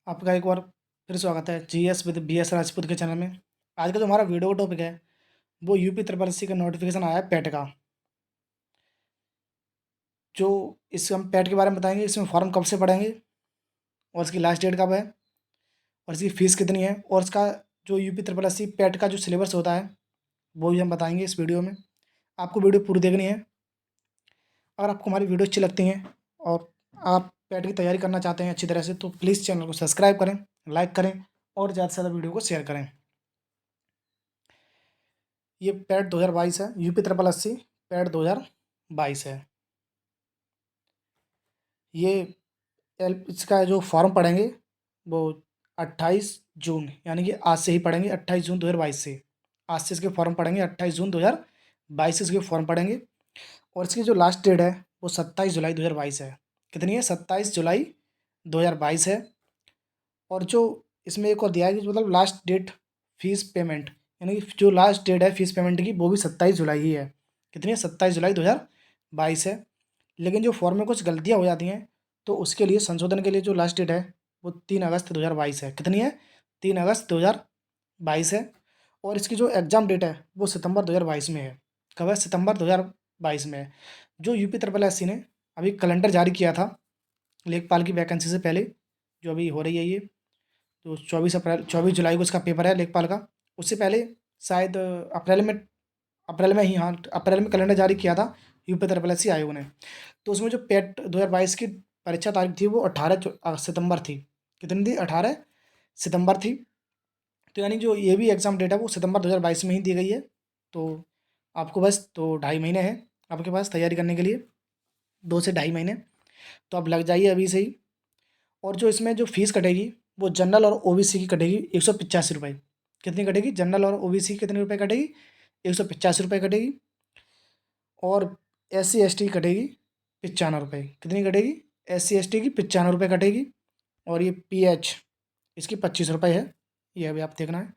आपका एक बार फिर स्वागत है जीएस विद बीएस राजपूत के चैनल में। आज का जो हमारा वीडियो का टॉपिक है वो यूपी ट्रिपल एससी का नोटिफिकेशन आया है पेट का। जो इस हम पेट के बारे में बताएंगे, इसमें फॉर्म कब से पढ़ेंगे और इसकी लास्ट डेट कब है और इसकी फ़ीस कितनी है और इसका जो यूपी ट्रिपल एससी पेट का जो सिलेबस होता है वो भी हम बताएंगे इस वीडियो में। आपको वीडियो पूरी देखनी है। अगर आपको हमारी वीडियो अच्छी लगती हैं और आप पेट की तैयारी करना चाहते हैं अच्छी तरह से, तो प्लीज़ चैनल को सब्सक्राइब करें, लाइक करें और ज़्यादा से ज़्यादा वीडियो को शेयर करें। ये पैट 2022 है, यूपी ट्रिपल एससी पैट 2022 है। ये इसका जो फॉर्म पढ़ेंगे वो 28 जून, यानी कि आज से ही पढ़ेंगे। 28 जून 2022 से, आज से इसके फॉर्म पढ़ेंगे। 28 जून 2022 से इसके फॉर्म पढ़ेंगे और इसकी जो लास्ट डेट है वो 27 जुलाई 2022 है। कितनी है? 27 जुलाई 2022 है। और जो इसमें एक और दिया है कि मतलब लास्ट डेट फीस पेमेंट, यानी कि जो लास्ट डेट है फीस पेमेंट की वो भी 27 जुलाई ही है। कितनी है? 27 जुलाई 2022 है। लेकिन जो फॉर्म में कुछ गलतियाँ हो जाती हैं तो उसके लिए संशोधन के लिए जो लास्ट डेट है वो 3 अगस्त 2022 है। कितनी है? 3 अगस्त 2022 है। और इसकी जो एग्ज़ाम डेट है वो सितंबर 2022 में है। कब है? सितंबर 2022 में है। जो यूपी ट्रिपल एससी ने अभी कैलेंडर जारी किया था लेखपाल की वैकेंसी से पहले, जो अभी हो रही है ये, तो 24 जुलाई को इसका पेपर है लेखपाल का। उससे पहले शायद अप्रैल में ही, हाँ, अप्रैल में कैलेंडर जारी किया था यूपी ट्रिपल एससी आयोग ने। तो उसमें जो पेट 2022 की परीक्षा तारीख थी वो 18 सितंबर थी। कितनी थी? 18 सितंबर थी। तो यानी जो ये भी एग्ज़ाम डेट है वो सितंबर 2022 में ही दी गई है। तो आपको बस तो 2.5 महीने हैं आपके पास तैयारी करने के लिए, 2 से 2.5 महीने। तो आप लग जाइए अभी से ही। और जो इसमें जो फ़ीस कटेगी वो जनरल और ओबीसी की कटेगी 185 रुपये। कितनी कटेगी? जनरल और ओबीसी की कितने रुपए कटेगी? 185 रुपये कटेगी। और एससी एसटी की कटेगी 95 रुपये। कितनी कटेगी? एससी एसटी की 95 रुपये कटेगी। और ये पीएच इसकी 25 रुपये है। ये अभी आप देखना है।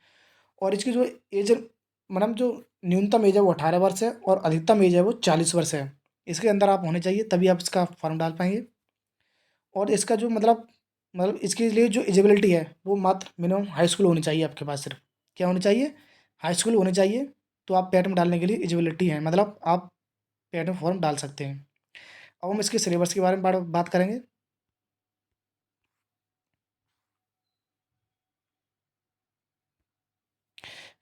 और इसकी जो एज, मतलब जो न्यूनतम एज है वो 18 वर्ष है और अधिकतम एज है वो 40 वर्ष है। इसके अंदर आप होने चाहिए तभी आप इसका फॉर्म डाल पाएंगे। और इसका जो मतलब इसके लिए जो एलिजिबिलिटी है वो मात्र मिनिमम हाई स्कूल होनी चाहिए आपके पास। सिर्फ क्या होनी चाहिए? हाई स्कूल होनी चाहिए। तो आप पेट में डालने के लिए एलिजिबिलिटी है, मतलब आप पेट में फॉर्म डाल सकते हैं। अब हम इसके सिलेबस के बारे में बात करेंगे।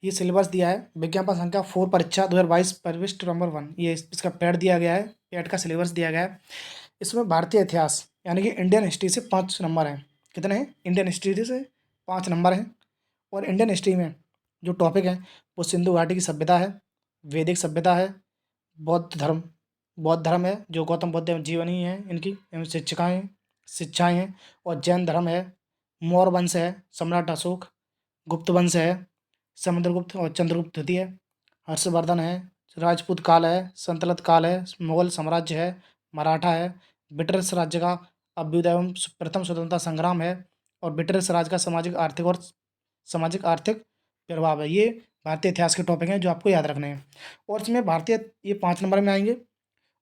ये सिलेबस दिया है विज्ञापन संख्या 4 परीक्षा 2022 प्रविष्ट नंबर 1। ये इसका पेट दिया गया है, पेट का सिलेबस दिया गया है। इसमें भारतीय इतिहास यानी कि इंडियन हिस्ट्री से 5 नंबर हैं। कितने हैं? इंडियन हिस्ट्री से 5 नंबर हैं। और इंडियन हिस्ट्री में जो टॉपिक हैं वो सिंधु घाटी की सभ्यता है, वैदिक सभ्यता है, बौद्ध धर्म है जो गौतम बुद्ध जीवनी है इनकी एवं शिक्षाएँ हैं। और जैन धर्म है, मौर्य वंश है, सम्राट अशोक, गुप्त वंश है, समुद्रगुप्त और चंद्रगुप्त द्वितीय, हर्षवर्धन है, राजपूत काल है, संतलत काल है, मुगल साम्राज्य है, मराठा है, ब्रिटिश राज्य का अभ्युदय एवं प्रथम स्वतंत्रता संग्राम है, और ब्रिटिश राज का सामाजिक आर्थिक प्रभाव है। ये भारतीय इतिहास के टॉपिक हैं जो आपको याद रखने हैं। और इसमें भारतीय ये 5 नंबर में आएंगे।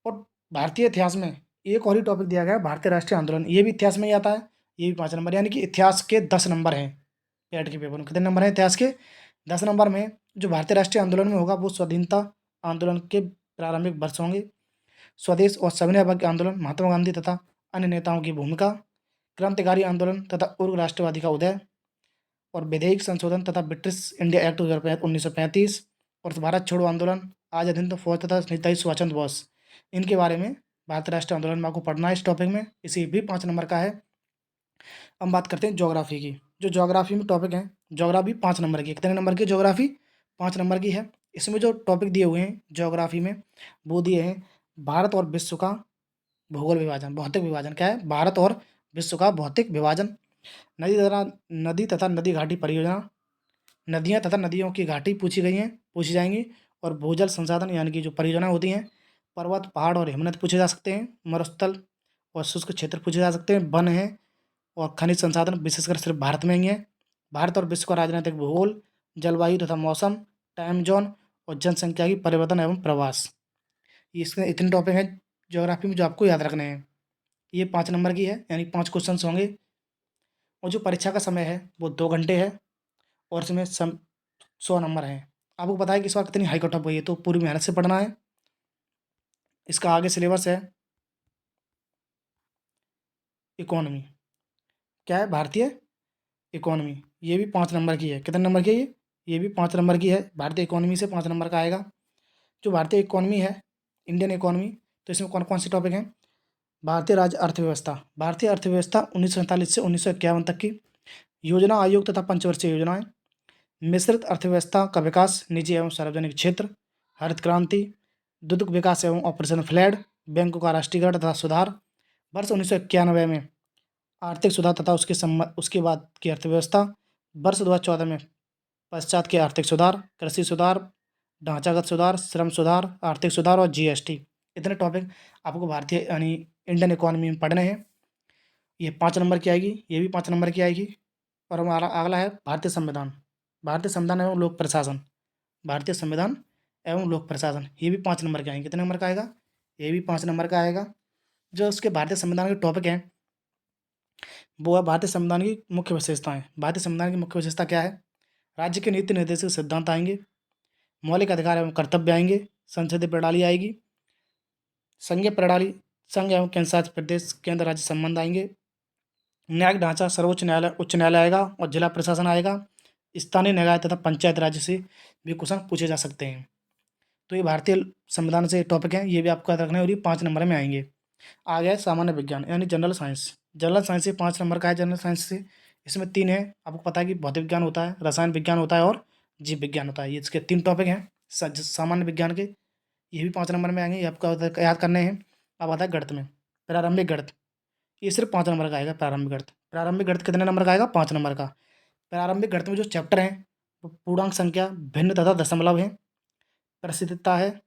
और भारतीय इतिहास में एक और ही टॉपिक दिया गया है, भारतीय राष्ट्रीय आंदोलन। ये भी इतिहास में ही आता है। ये भी 5 नंबर, यानी कि इतिहास के 10 नंबर हैं। पेट के पेपर में कितने नंबर हैं इतिहास के? 10 नंबर में। जो भारतीय राष्ट्रीय आंदोलन में होगा वो स्वाधीनता आंदोलन के प्रारंभिक वर्ष होंगे। स्वदेश और सविनय अवज्ञा आंदोलन, महात्मा गांधी तथा अन्य नेताओं की भूमिका, क्रांतिकारी आंदोलन तथा उग्र राष्ट्रवादी का उदय, और विधेयक संशोधन तथा ब्रिटिश इंडिया एक्ट 1935, और भारत छोड़ो आंदोलन, आज़ाद हिंद फौज तथा नेताजी सुभाष चंद्र बोस। इनके बारे में भारतीय राष्ट्रीय आंदोलन में आपको पढ़ना है इस टॉपिक में। इसी भी 5 नंबर का है। हम बात करते हैं ज्योग्राफी की। जो ज्योग्राफी में टॉपिक है, ज्योग्राफी 5 नंबर की। कितने नंबर की ज्योग्राफी? 5 नंबर की है। इसमें जो टॉपिक दिए हुए हैं ज्योग्राफी में वो दिए हैं भारत और विश्व का भूगोल विभाजन, भौतिक विभाजन। क्या है? भारत और विश्व का भौतिक विभाजन। नदी तथा नदी घाटी परियोजना, नदियाँ तथा नदियों की घाटी पूछी जाएंगी। और भूजल संसाधन यानी कि जो परियोजना होती हैं, पर्वत, पहाड़ और हिमनद पूछे जा सकते हैं। मरुस्थल और शुष्क क्षेत्र पूछे जा सकते हैं। वन है और खनिज संसाधन विशेषकर सिर्फ भारत में ही है। भारत और विश्व का राजनीतिक भूगोल, जलवायु तथा मौसम, टाइम जोन और जनसंख्या की परिवर्तन एवं प्रवास। ये इसमें इतने टॉपिक हैं ज्योग्राफी में जो आपको याद रखने हैं। ये 5 नंबर की है, यानी 5 क्वेश्चन होंगे। और जो परीक्षा का समय है वो 2 घंटे है और इसमें 100 नंबर हैं। आपको पता है कि इस बार कितनी हाई कट ऑफ हुई है, तो पूरी मेहनत से पढ़ना है। इसका आगे सिलेबस है इकोनॉमी। क्या है? भारतीय इकोनॉमी। ये भी 5 नंबर की है। कितने नंबर की है ये? ये भी 5 नंबर की है। भारतीय इकोनॉमी से 5 नंबर का आएगा। जो भारतीय इकोनॉमी है, इंडियन इकोनॉमी, तो इसमें कौन-कौन से टॉपिक हैं? भारतीय राज्य अर्थव्यवस्था। भारतीय अर्थव्यवस्था 1947 से 1951 तक की। योजना आयोग तथा पंचवर्षीय योजनाएँ। मिश्रित अर्थव्यवस्था का विकास, निजी एवं सार्वजनिक क्षेत्र। हरित क्रांति। दुग्ध विकास एवं ऑपरेशन फ्लैड। बैंकों का राष्ट्रीयकरण तथा सुधार। वर्ष 1991 में आर्थिक सुधार तथा उसके बाद की अर्थव्यवस्था। वर्ष 2014 में पश्चात के आर्थिक सुधार, कृषि सुधार, ढांचागत सुधार, श्रम सुधार, आर्थिक सुधार और जीएसटी। इतने टॉपिक आपको भारतीय यानी इंडियन इकोनॉमी में पढ़ने हैं। ये 5 नंबर की आएगी, ये भी 5 नंबर की आएगी। और हमारा अगला है भारतीय संविधान। भारतीय संविधान एवं लोक प्रशासन। भारतीय संविधान एवं लोक प्रशासन, ये भी 5 नंबर के आएंगे। कितने नंबर का आएगा? ये भी 5 नंबर का आएगा। जो उसके भारतीय संविधान के टॉपिक हैं वो है भारतीय संविधान की मुख्य विशेषताएं। भारतीय संविधान की मुख्य विशेषता क्या है? राज्य के नीति निर्देशक सिद्धांत आएंगे, मौलिक अधिकार एवं कर्तव्य आएंगे, संसदीय प्रणाली आएगी, संघीय प्रणाली, संघ एवं केंद्रशासित प्रदेश केंद्र राज्य संबंध आएंगे, न्यायिक ढांचा सर्वोच्च न्यायालय उच्च न्यायालय आएगा और जिला प्रशासन आएगा। स्थानीय निकाय तथा पंचायत राज्य से भी क्वेश्चन पूछे जा सकते हैं। तो ये भारतीय संविधान से टॉपिक हैं, ये भी आपको याद रखना है और ये 5 नंबर में आएंगे। आ गया है सामान्य विज्ञान यानी जनरल साइंस। जनरल साइंस से 5 नंबर का है। जनरल साइंस से इसमें 3 है। आपको पता है कि भौतिक विज्ञान होता है, रसायन विज्ञान होता है और जीव विज्ञान होता है। ये इसके 3 टॉपिक हैं सामान्य विज्ञान के। ये भी 5 नंबर में आएंगे, ये आपको याद करने हैं। अब आता है गणित में, प्रारंभिक गणित। ये सिर्फ 5 नंबर का आएगा प्रारंभिक गणित। प्रारंभिक गणित कितने नंबर का आएगा? 5 नंबर का। प्रारंभिक गणित में जो चैप्टर हैं वो पूर्णांक संख्या, भिन्न तथा दशमलव है, प्रसिद्धता है,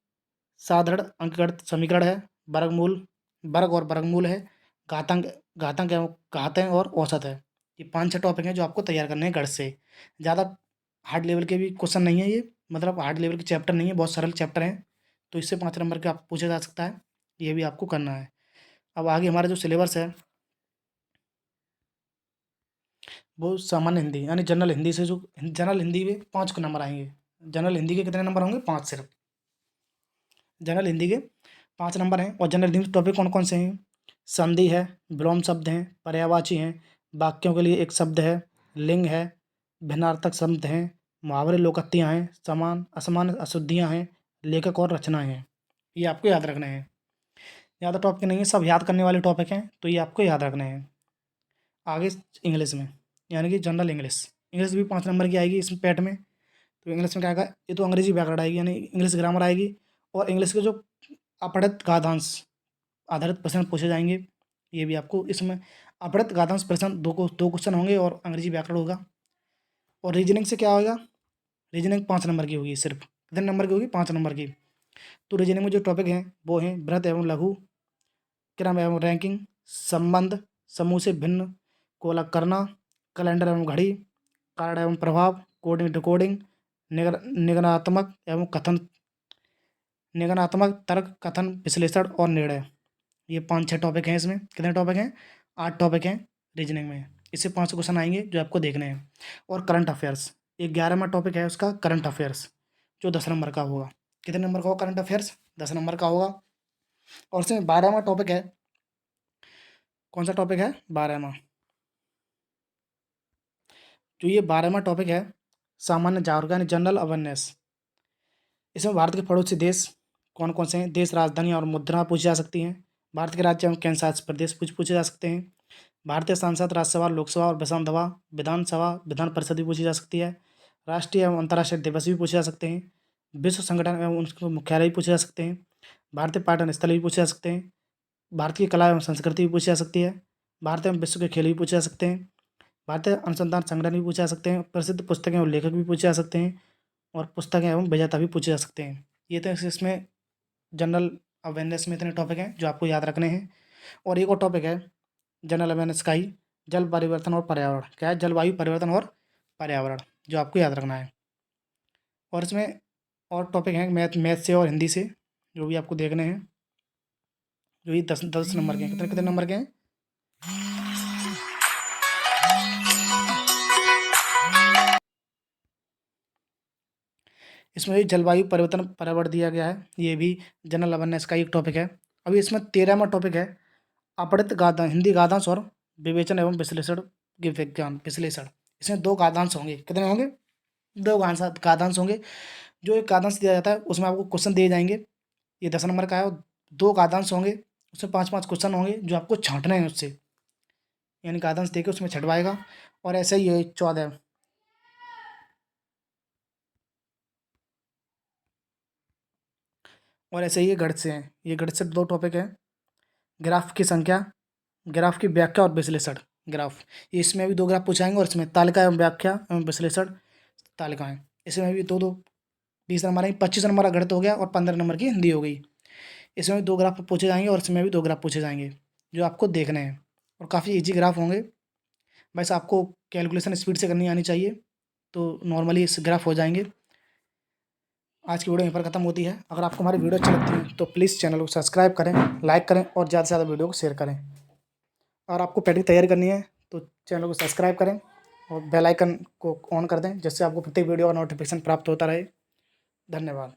साधारण अंकगणित समीकरण है, वर्गमूल, वर्ग और वर्गमूल है, घातांक, घातांक एवं घात है और औसत है। ये 5-6 टॉपिक हैं जो आपको तैयार करने हैं गणित से। ज़्यादा हार्ड लेवल के भी क्वेश्चन नहीं है ये, मतलब हार्ड लेवल के चैप्टर नहीं है, बहुत सरल चैप्टर हैं। तो इससे 5 नंबर का आप पूछा जा सकता है, ये भी आपको करना है। अब आगे हमारा जो सिलेबस है वो सामान्य हिंदी यानी जनरल हिंदी से, जो जनरल हिंदी में 5 नंबर आएंगे। जनरल हिंदी के कितने नंबर होंगे? 5 सिर्फ। जनरल हिंदी के 5 नंबर हैं। और जनरल हिंदी टॉपिक कौन कौन से हैं? संधि है, विलोम शब्द हैं, पर्यायवाची हैं, वाक्यों के लिए एक शब्द है, लिंग है, भिन्नार्थक शब्द हैं, मुहावरे लोकोक्तियाँ हैं, समान असमान अशुद्धियाँ हैं, लेखक और रचनाएँ हैं। ये आपको याद रखने हैं। ज़्यादा टॉपिक नहीं है, सब याद करने वाले टॉपिक हैं, तो ये आपको याद रखने हैं। आगे इंग्लिश में यानी कि जनरल इंग्लिश। इंग्लिश भी 5 नंबर की आएगी इसमें पैट में। तो इंग्लिश में क्या आएगा? ये तो अंग्रेजी व्याकरण आएगी यानी इंग्लिश ग्रामर आएगी। और इंग्लिश के जो अपठित गाद्यांश आधारित प्रश्न पूछे जाएंगे, ये भी आपको इसमें अपठित गाद्यांश प्रश्न दो क्वेश्चन होंगे और अंग्रेजी व्याकरण होगा। और रीजनिंग से क्या होगा? रीजनिंग 5 नंबर की होगी सिर्फ। कितने नंबर की होगी? 5 नंबर की। तो रीजनिंग में जो टॉपिक हैं वो हैं बृहत एवं लघु, क्रम एवं रैंकिंग, संबंध, समूह से भिन्न को अलग करना, कैलेंडर एवं घड़ी, कारण एवं प्रभाव, कोडिंग डिकोडिंग, निगनात्मक एवं कथन, निगनात्मक तर्क, कथन, विश्लेषण और निर्णय। ये 5-6 टॉपिक हैं इसमें। कितने टॉपिक हैं? 8 टॉपिक हैं रीजनिंग में। इससे 5 क्वेश्चन आएंगे जो आपको देखने हैं। और करंट अफेयर्स, ये 11वां टॉपिक है उसका, करंट अफेयर्स, जो 10 नंबर का होगा। कितने नंबर का होगा करंट अफेयर्स? 10 नंबर का होगा। और इसमें 12वां टॉपिक है, कौन सा टॉपिक है? 12वां। जो ये 12वां टॉपिक है सामान्य जागरूकता यानी जनरल अवेयरनेस। इसमें भारत के पड़ोसी देश कौन कौन से हैं, देश, राजधानी और मुद्रा पूछी जा सकती हैं। भारत के राज्य एवं केंद्र शासित प्रदेश पूछे जा सकते हैं। भारतीय सांसद, राज्यसभा, लोकसभा और विधानसभा, विधान परिषद भी पूछी जा सकती है। राष्ट्रीय एवं अंतर्राष्ट्रीय दिवस भी पूछे जा सकते हैं। विश्व संगठन एवं उनके मुख्यालय भी पूछे जा सकते हैं। भारतीय पर्यटन स्थल भी पूछे जा सकते हैं। भारत की कला एवं संस्कृति भी पूछी जा सकती है। भारत एवं विश्व के खेल भी पूछे जा सकते हैं। भारतीय अनुसंधान संगठन भी पूछे जा सकते हैं। प्रसिद्ध पुस्तकें और लेखक भी पूछे जा सकते हैं। और पुस्तकें एवं विजेता भी पूछे जा सकते हैं। ये तो इसमें जनरल अवेयरनेस में इतने टॉपिक हैं जो आपको याद रखने हैं। और एक और टॉपिक है जनरल अवेयरनेस का ही, जल परिवर्तन और पर्यावरण। क्या है? जलवायु परिवर्तन और पर्यावरण, जो आपको याद रखना है। और इसमें और टॉपिक हैं मैथ से और हिंदी से, जो भी आपको देखने हैं। जो ये 10 10 नंबर के हैं। कितने कितने नंबर के हैं? इसमें भी जलवायु परिवर्तन पर्यावरण दिया गया है, ये भी जनरल अवेयरनेस का एक टॉपिक है। अभी इसमें 13वां टॉपिक है अपठित गादा हिंदी गादांश और विवेचन एवं विश्लेषण के विज्ञान विश्लेषण। इसमें 2 गादांश होंगे, कितने होंगे? 2 गादांश होंगे। जो एक गादांश दिया जाता है उसमें आपको क्वेश्चन दिए जाएंगे, ये 10 नंबर का है, और 2 गादांश होंगे, उसमें 5-5 क्वेश्चन होंगे जो आपको छांटने हैं उससे, यानी गादांश देके उसमें छँटवाएगा। और ऐसे ही ये 14 और ऐसे ही ये गणित से हैं, ये गणित से 2 टॉपिक हैं, ग्राफ की संख्या, ग्राफ की व्याख्या और विश्लेषण। ग्राफ, ये इसमें भी 2 ग्राफ पूछाएंगे, और इसमें तालिका एवं व्याख्या एवं विश्लेषण तालिकाएं, इसमें भी 2-2 20 नंबर है, 25 नंबर का गणित हो गया और 15 नंबर की हिंदी हो गई। इसमें भी 2 ग्राफ पूछे जाएंगे और इसमें भी 2 ग्राफ पूछे जाएंगे जो आपको देखने हैं, और काफ़ी इजी ग्राफ होंगे। बस आपको कैलकुलेशन स्पीड से करनी आनी चाहिए, तो नॉर्मली इस ग्राफ हो जाएंगे। आज की वीडियो यहीं पर खत्म होती है। अगर आपको हमारी वीडियो अच्छी लगती है तो प्लीज़ चैनल को सब्सक्राइब करें, लाइक करें और ज़्यादा से ज़्यादा वीडियो को शेयर करें। और आपको प्रैक्टिस तैयारी करनी है तो चैनल को सब्सक्राइब करें और बेल आइकन को ऑन कर दें, जिससे आपको प्रत्येक वीडियो का नोटिफिकेशन प्राप्त होता रहे। धन्यवाद।